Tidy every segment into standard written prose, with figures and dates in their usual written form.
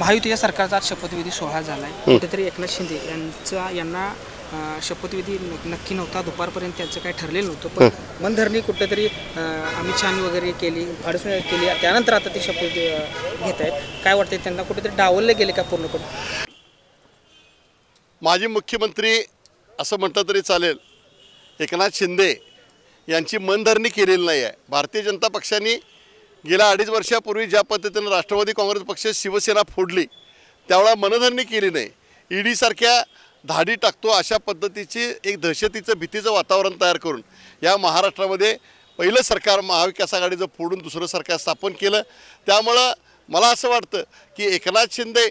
महायुतीच्या सरकारचा आज शपथविधी सोहळा झाला आहे. कुठेतरी एकनाथ शिंदे यांना शपथविधी नक्की नव्हता, दुपारपर्यंत त्यांचं काही ठरलेलं नव्हतं, पण मनधरणी कुठेतरी अमित शहानी वगैरे केली, फाडसून केली, त्यानंतर आता ते शपथ घेत आहेत. काय वाटतं त्यांना कुठेतरी डावलले गेले का पूर्णपणे? माजी मुख्यमंत्री असं म्हटलं तरी चालेल, एकनाथ शिंदे यांची मनधरणी केलेली नाही आहे. भारतीय जनता पक्षाने गेल्या 2.5 वर्षापूर्वी ज्या पद्धतीनं राष्ट्रवादी काँग्रेस पक्ष शिवसेना फोडली त्यावेळा मनधरणी केली नाही. ईडी सारख्या धाडी टाकतो अशा पद्धतीची एक दहशतीचं भीतीचं वातावरण तयार करून या महाराष्ट्रामध्ये पहिलं सरकार महाविकास आघाडीचं फोडून दुसरं सरकार स्थापन केलं. त्यामुळं मला असं वाटतं की एकनाथ शिंदे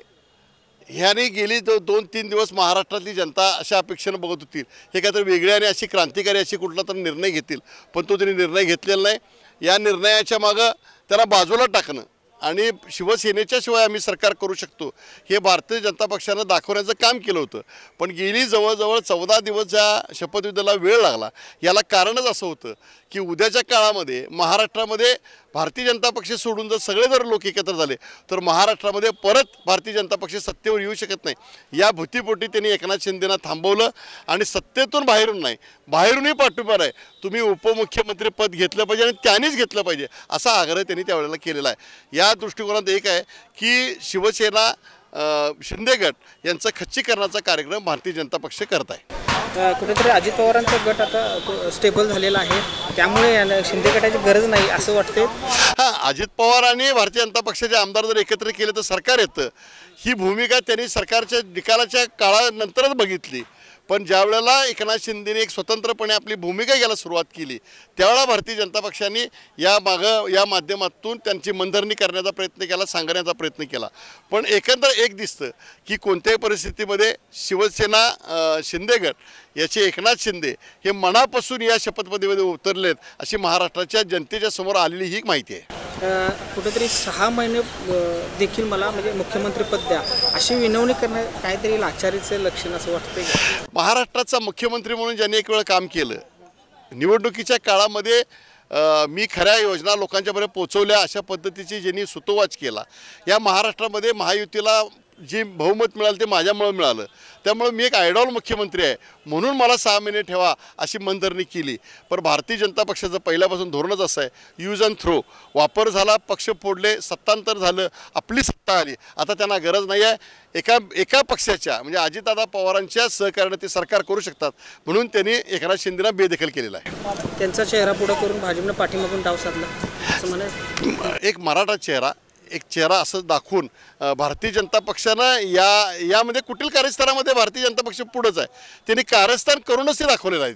ह्याने गेली 2-3 दिवस महाराष्ट्रातली जनता अशा अपेक्षेनं बघत होती हे काहीतरी वेगळे आणि अशी क्रांतिकारी अशी कुठला तर निर्णय घेतील, पण तो त्यांनी निर्णय घेतलेला नाही. या निर्णयाच्या मागं त्याला बाजूला टाकणं आणि शिवसेनेच्या शिवाय आम्ही सरकार करू शकतो हे भारतीय जनता पक्षानं दाखवण्याचं काम केलं होतं. पण गेली जवळजवळ 14 दिवस ज्या शपथविधीला वेळ लागला याला कारणच असं होतं की उद्याच्या काळामध्ये महाराष्ट्रामध्ये भारतीय जनता पक्ष सोडून जर लोक एकत्र झाले तर महाराष्ट्रामध्ये परत भारतीय जनता पक्ष सत्तेवर येऊ शकत नाही. या भीतीपोटी त्यांनी एकनाथ शिंदेना थांबवलं आणि सत्तेतून बाहेरून नाही, बाहेरूनही पाठिंबा आहे, तुम्ही उपमुख्यमंत्री पद घेतलं पाहिजे आणि त्यांनीच घेतलं पाहिजे असा आग्रह त्यांनी त्यावेळेला केलेला आहे. या दृष्टिकोनात एक आहे की शिवसेना शिंदे गट यांचा खच्चीकरणाचा कार्यक्रम भारतीय जनता पक्ष करत आहे. कुठेतरी अजित पवारांचा गट आता स्टेबल झालेला आहे, त्यामुळे शिंदे गटाची गरज नाही असं वाटते. हां, अजित पवार आणि भारतीय जनता पक्षाचे आमदार जर एकत्र केले तर सरकार येतं ही भूमिका त्यांनी सरकारच्या निकालाच्या काळानंतरच बघितली. पण ज्या वेळेला एकनाथ शिंदेने एक स्वतंत्रपणे आपली भूमिका घ्यायला सुरुवात केली त्यावेळेला भारतीय जनता पक्षाने या माध्यमातून त्यांची मनधरणी करण्याचा प्रयत्न केला, सांगण्याचा प्रयत्न केला. पण एकंदर एक दिसतं की कोणत्याही परिस्थितीमध्ये शिवसेना शिंदे गट याचे एकनाथ शिंदे हे मनापासून या शपथविधीमध्ये उतरलेत अशी महाराष्ट्राच्या जनतेच्या समोर आलेली ही माहिती आहे. कुठेतरी 6 महिने देखील मला म्हणजे मुख्यमंत्रीपद द्या अशी विनवणी करणं काहीतरी लाचारीचं लक्षण असं वाटतंय. महाराष्ट्राचा मुख्यमंत्री म्हणून ज्यांनी एक वेळ काम केलं, निवडणुकीच्या काळामध्ये मी खऱ्या योजना लोकांच्यापर्यंत पोहोचवल्या अशा पद्धतीची ज्यांनी सुतोवाच केला, या महाराष्ट्रामध्ये महायुतीला जी बहुमत मिळालं ते माझ्यामुळं मिळालं. त्यामुळे मी एक आयडॉल मुख्यमंत्री आहे म्हणून मला 6 महिने ठेवा अशी मनधरणी केली. पण भारतीय जनता पक्षाचं पहिल्यापासून धोरणच असं आहे, यूज अँड थ्रो. वापर झाला, पक्ष फोडले, सत्तांतर झालं, आपली सत्ता आली, आता त्यांना गरज नाही आहे. एका पक्षाच्या म्हणजे अजितदादा पवारांच्या सहकार्याने ते सरकार करू शकतात म्हणून त्यांनी एकनाथ शिंदेना बेदखल केलेला आहे. त्यांचा चेहरा पुढे करून भाजपनं पाठीमागून डाव साधला असं म्हणा. एक मराठा चेहरा, एक चेहरा असं दाखवून भारतीय जनता पक्षानं यामध्ये कुठील कार्यस्थानामध्ये भारतीय जनता पक्ष पुढंच आहे. त्यांनी कारस्थान करूनच ते दाखवलेलं आहे.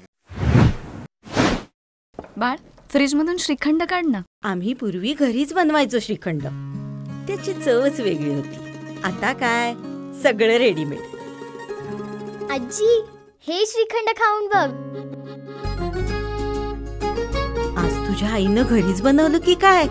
बाळ, फ्रीजमधून श्रीखंड काढ ना. आम्ही पूर्वी घरीच बनवायचो श्रीखंड, त्याची चवच वेगळी होती. आता काय सगळं रेडीमेड. आजी, हे श्रीखंड खाऊन बघ. आज तुझ्या आईनं घरीच बनवलं की काय?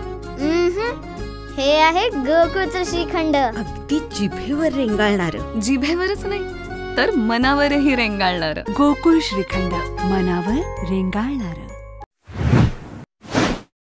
हे आहे गोकुळचं श्रीखंड. अगदी जिभेवर रेंगाळणार. जिभेवरच नाही तर मनावरही रेंगाळणार. गोकुळ श्रीखंड, मनावर रेंगाळणार.